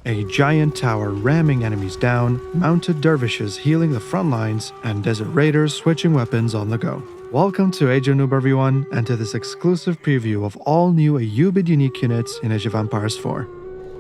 a giant tower ramming enemies down, mounted dervishes healing the front lines, and desert raiders switching weapons on the go. Welcome to Age of Noob everyone, and to this exclusive preview of all new Ayyubid unique units in Age of Empires 4.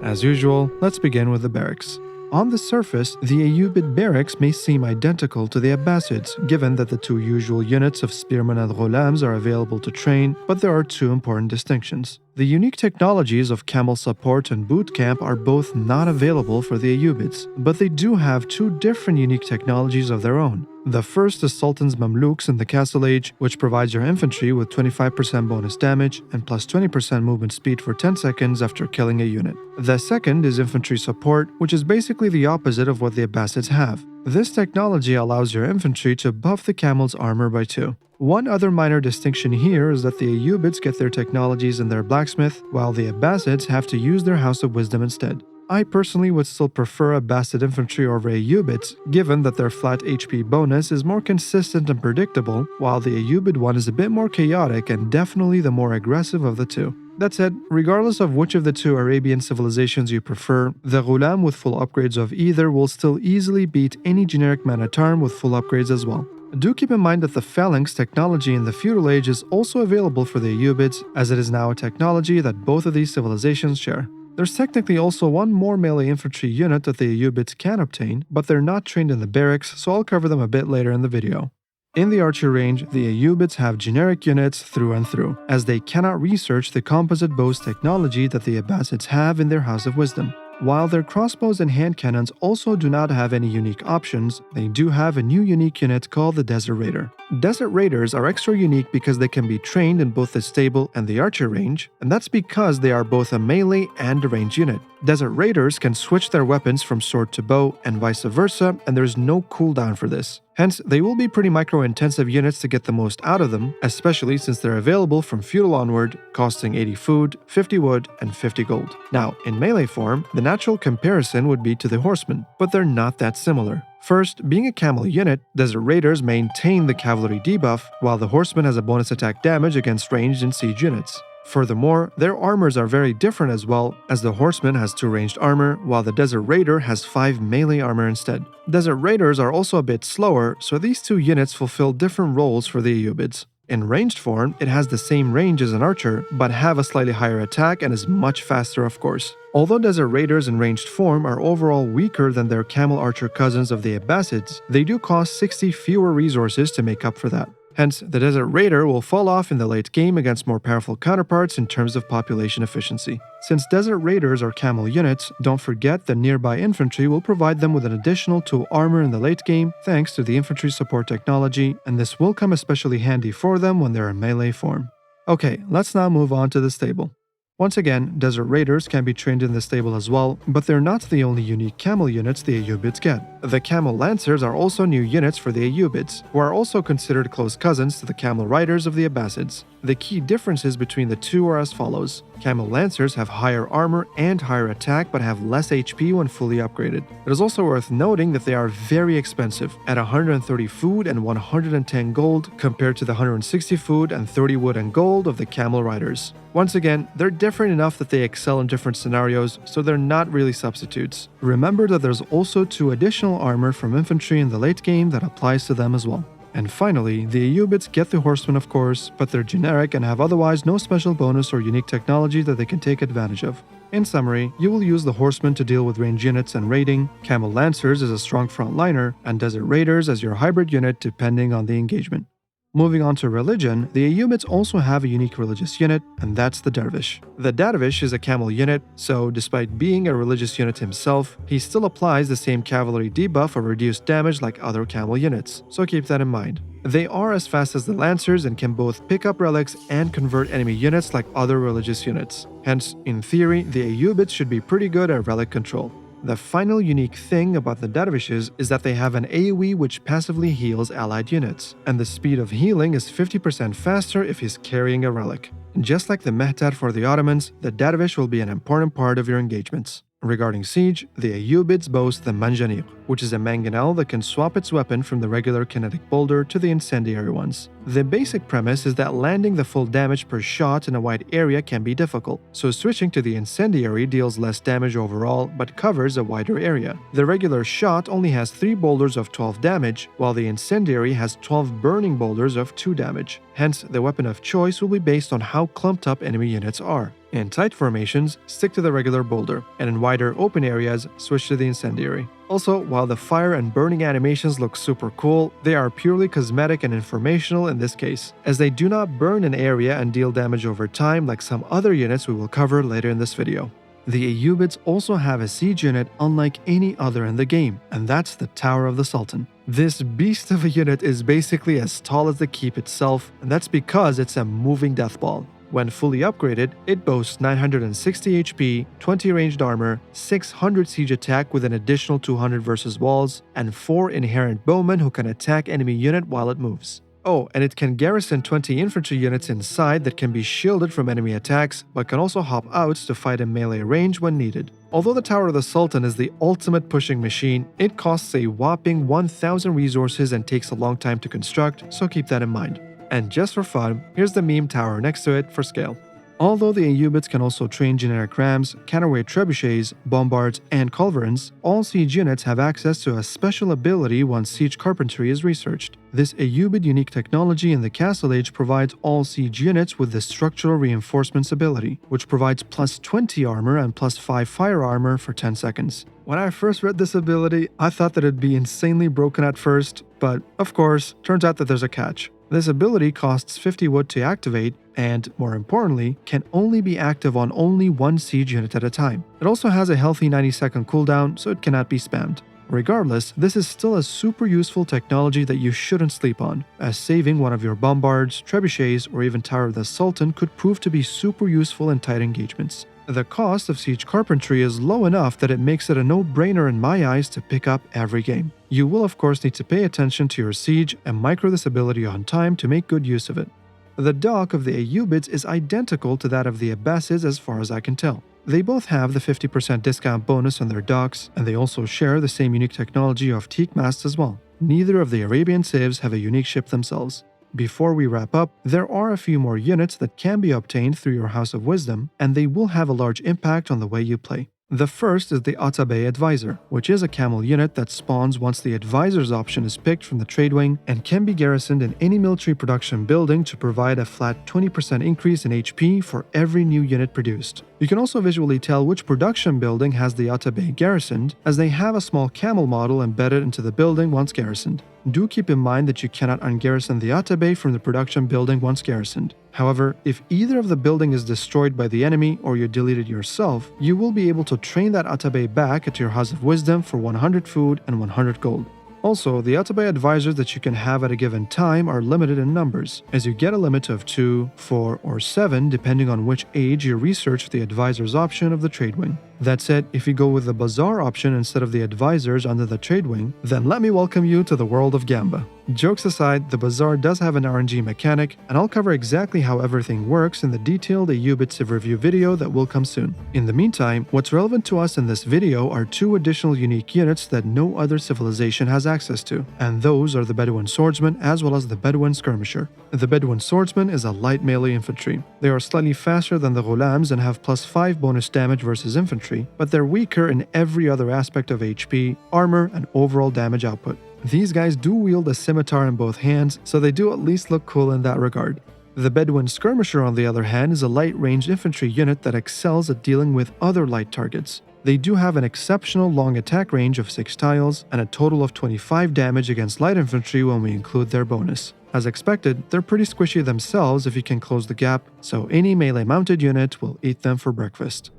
As usual, let's begin with the Barracks. On the surface, the Ayyubid barracks may seem identical to the Abbasids, given that the two usual units of Spearmen and Ghulams are available to train, but there are two important distinctions. The unique technologies of Camel Support and Boot Camp are both not available for the Ayyubids, but they do have two different unique technologies of their own. The first is Sultan's Mamluks in the Castle Age, which provides your infantry with 25% bonus damage and plus 20% movement speed for 10 seconds after killing a unit. The second is Infantry Support, which is basically the opposite of what the Abbasids have. This technology allows your infantry to buff the camel's armor by 2. One other minor distinction here is that the Ayyubids get their technologies in their blacksmith, while the Abbasids have to use their House of Wisdom instead. I personally would still prefer Abbasid infantry over Ayyubids, given that their flat HP bonus is more consistent and predictable, while the Ayyubid one is a bit more chaotic and definitely the more aggressive of the two. That said, regardless of which of the two Arabian civilizations you prefer, the Ghulam with full upgrades of either will still easily beat any generic man-at-arm with full upgrades as well. Do keep in mind that the Phalanx technology in the Feudal Age is also available for the Ayyubids, as it is now a technology that both of these civilizations share. There's technically also one more melee infantry unit that the Ayyubids can obtain, but they're not trained in the barracks, so I'll cover them a bit later in the video. In the Archery Range, the Ayyubids have generic units through and through, as they cannot research the composite bows technology that the Abbasids have in their House of Wisdom. While their crossbows and hand cannons also do not have any unique options, they do have a new unique unit called the Desert Raider. Desert Raiders are extra unique because they can be trained in both the stable and the Archer range, and that's because they are both a melee and a range unit. Desert Raiders can switch their weapons from sword to bow and vice versa, and there's no cooldown for this. Hence, they will be pretty micro-intensive units to get the most out of them, especially since they're available from Feudal onward, costing 80 food, 50 wood, and 50 gold. Now, in melee form, the natural comparison would be to the Horseman, but they're not that similar. First, being a camel unit, Desert Raiders maintain the cavalry debuff, while the Horseman has a bonus attack damage against ranged and siege units. Furthermore, their armors are very different as well, as the Horseman has 2 ranged armor, while the Desert Raider has 5 melee armor instead. Desert Raiders are also a bit slower, so these two units fulfill different roles for the Ayyubids. In ranged form, it has the same range as an archer, but have a slightly higher attack and is much faster of course. Although Desert Raiders in ranged form are overall weaker than their camel archer cousins of the Abbasids, they do cost 60 fewer resources to make up for that. Hence, the Desert Raider will fall off in the late game against more powerful counterparts in terms of population efficiency. Since Desert Raiders are camel units, don't forget that nearby infantry will provide them with an additional 2 armor in the late game thanks to the infantry support technology, and this will come especially handy for them when they're in melee form. Okay, let's now move on to the stable. Once again, Desert Raiders can be trained in the stable as well, but they're not the only unique camel units the Ayyubids get. The Camel Lancers are also new units for the Ayyubids, who are also considered close cousins to the Camel Riders of the Abbasids. The key differences between the two are as follows. Camel Lancers have higher armor and higher attack but have less HP when fully upgraded. It is also worth noting that they are very expensive, at 130 food and 110 gold compared to the 160 food and 30 wood and gold of the Camel Riders. Once again, they're different enough that they excel in different scenarios, so they're not really substitutes. Remember that there's also 2 additional armor from infantry in the late game that applies to them as well. And finally, the Ayyubids get the Horseman of course, but they're generic and have otherwise no special bonus or unique technology that they can take advantage of. In summary, you will use the Horseman to deal with range units and raiding, Camel Lancers as a strong frontliner, and Desert Raiders as your hybrid unit depending on the engagement. Moving on to religion, the Ayyubids also have a unique religious unit, and that's the Dervish. The Dervish is a camel unit, so despite being a religious unit himself, he still applies the same cavalry debuff of reduced damage like other camel units, so keep that in mind. They are as fast as the Lancers and can both pick up relics and convert enemy units like other religious units. Hence, in theory, the Ayyubids should be pretty good at relic control. The final unique thing about the Dervishes is that they have an AoE which passively heals allied units, and the speed of healing is 50% faster if he's carrying a relic. Just like the Mehtad for the Ottomans, the Dervish will be an important part of your engagements. Regarding siege, the Ayyubids boast the Manjaniq. which is a mangonel that can swap its weapon from the regular kinetic boulder to the incendiary ones. The basic premise is that landing the full damage per shot in a wide area can be difficult, so switching to the incendiary deals less damage overall but covers a wider area. The regular shot only has 3 boulders of 12 damage, while the incendiary has 12 burning boulders of 2 damage. Hence, the weapon of choice will be based on how clumped up enemy units are. In tight formations, stick to the regular boulder, and in wider open areas, switch to the incendiary. Also, while the fire and burning animations look super cool, they are purely cosmetic and informational in this case, as they do not burn an area and deal damage over time like some other units we will cover later in this video. The Ayyubids also have a siege unit unlike any other in the game, and that's the Tower of the Sultan. This beast of a unit is basically as tall as the keep itself, and that's because it's a moving death ball. When fully upgraded, it boasts 960 HP, 20 ranged armor, 600 siege attack with an additional 200 versus walls, and 4 inherent bowmen who can attack enemy unit while it moves. Oh, and it can garrison 20 infantry units inside that can be shielded from enemy attacks, but can also hop out to fight in melee range when needed. Although the Tower of the Sultan is the ultimate pushing machine, it costs a whopping 1,000 resources and takes a long time to construct, so keep that in mind. And just for fun, here's the meme tower next to it for scale. Although the Ayyubids can also train generic rams, counterweight trebuchets, bombards, and culverins, all siege units have access to a special ability once siege carpentry is researched. This Ayyubid unique technology in the Castle Age provides all siege units with the structural reinforcements ability, which provides plus 20 armor and plus 5 fire armor for 10 seconds. When I first read this ability, I thought that it'd be insanely broken at first, but of course, turns out that there's a catch. This ability costs 50 wood to activate and, more importantly, can only be active on only one siege unit at a time. It also has a healthy 90-second cooldown, so it cannot be spammed. Regardless, this is still a super useful technology that you shouldn't sleep on, as saving one of your bombards, trebuchets, or even Tower of the Sultan could prove to be super useful in tight engagements. The cost of siege carpentry is low enough that it makes it a no-brainer in my eyes to pick up every game. You will of course need to pay attention to your siege and micro this ability on time to make good use of it. The dock of the Ayyubids is identical to that of the Abbasids as far as I can tell. They both have the 50% discount bonus on their docks, and they also share the same unique technology of teak masts as well. Neither of the Arabian civs have a unique ship themselves. Before we wrap up, there are a few more units that can be obtained through your House of Wisdom, and they will have a large impact on the way you play. The first is the Atabeg Advisor, which is a camel unit that spawns once the Advisor's option is picked from the trade wing and can be garrisoned in any military production building to provide a flat 20% increase in HP for every new unit produced. You can also visually tell which production building has the Atabeg garrisoned, as they have a small camel model embedded into the building once garrisoned. Do keep in mind that you cannot ungarrison the Atabeg from the production building once garrisoned. However, if either of the building is destroyed by the enemy or you delete it yourself, you will be able to train that Atabeg back at your House of Wisdom for 100 food and 100 gold. Also, the Atabeg advisors that you can have at a given time are limited in numbers, as you get a limit of 2, 4, or 7 depending on which age you research the advisor's option of the trade wing. That said, if you go with the Bazaar option instead of the advisors under the trade wing, then let me welcome you to the world of Gamba. Jokes aside, the Bazaar does have an RNG mechanic, and I'll cover exactly how everything works in the detailed Ayyubids Civ review video that will come soon. In the meantime, what's relevant to us in this video are 2 additional unique units that no other civilization has access to, and those are the Bedouin Swordsman as well as the Bedouin Skirmisher. The Bedouin Swordsman is a light melee infantry. They are slightly faster than the Ghulams and have plus 5 bonus damage versus infantry, but they're weaker in every other aspect of HP, armor, and overall damage output. These guys do wield a scimitar in both hands, so they do at least look cool in that regard. The Bedouin Skirmisher, on the other hand, is a light-ranged infantry unit that excels at dealing with other light targets. They do have an exceptional long attack range of 6 tiles and a total of 25 damage against light infantry when we include their bonus. As expected, they're pretty squishy themselves if you can close the gap, so any melee mounted unit will eat them for breakfast.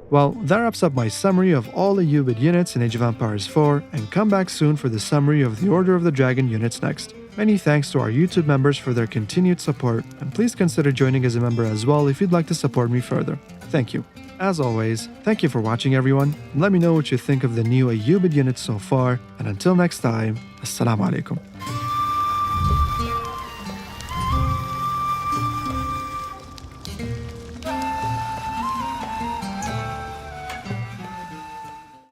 Well, that wraps up my summary of all the Ayyubid units in Age of Empires 4, and come back soon for the summary of the Order of the Dragon units next. Many thanks to our YouTube members for their continued support, and please consider joining as a member as well if you'd like to support me further. Thank you. As always, thank you for watching everyone, and let me know what you think of the new Ayyubid units so far, and until next time, Assalamu alaikum.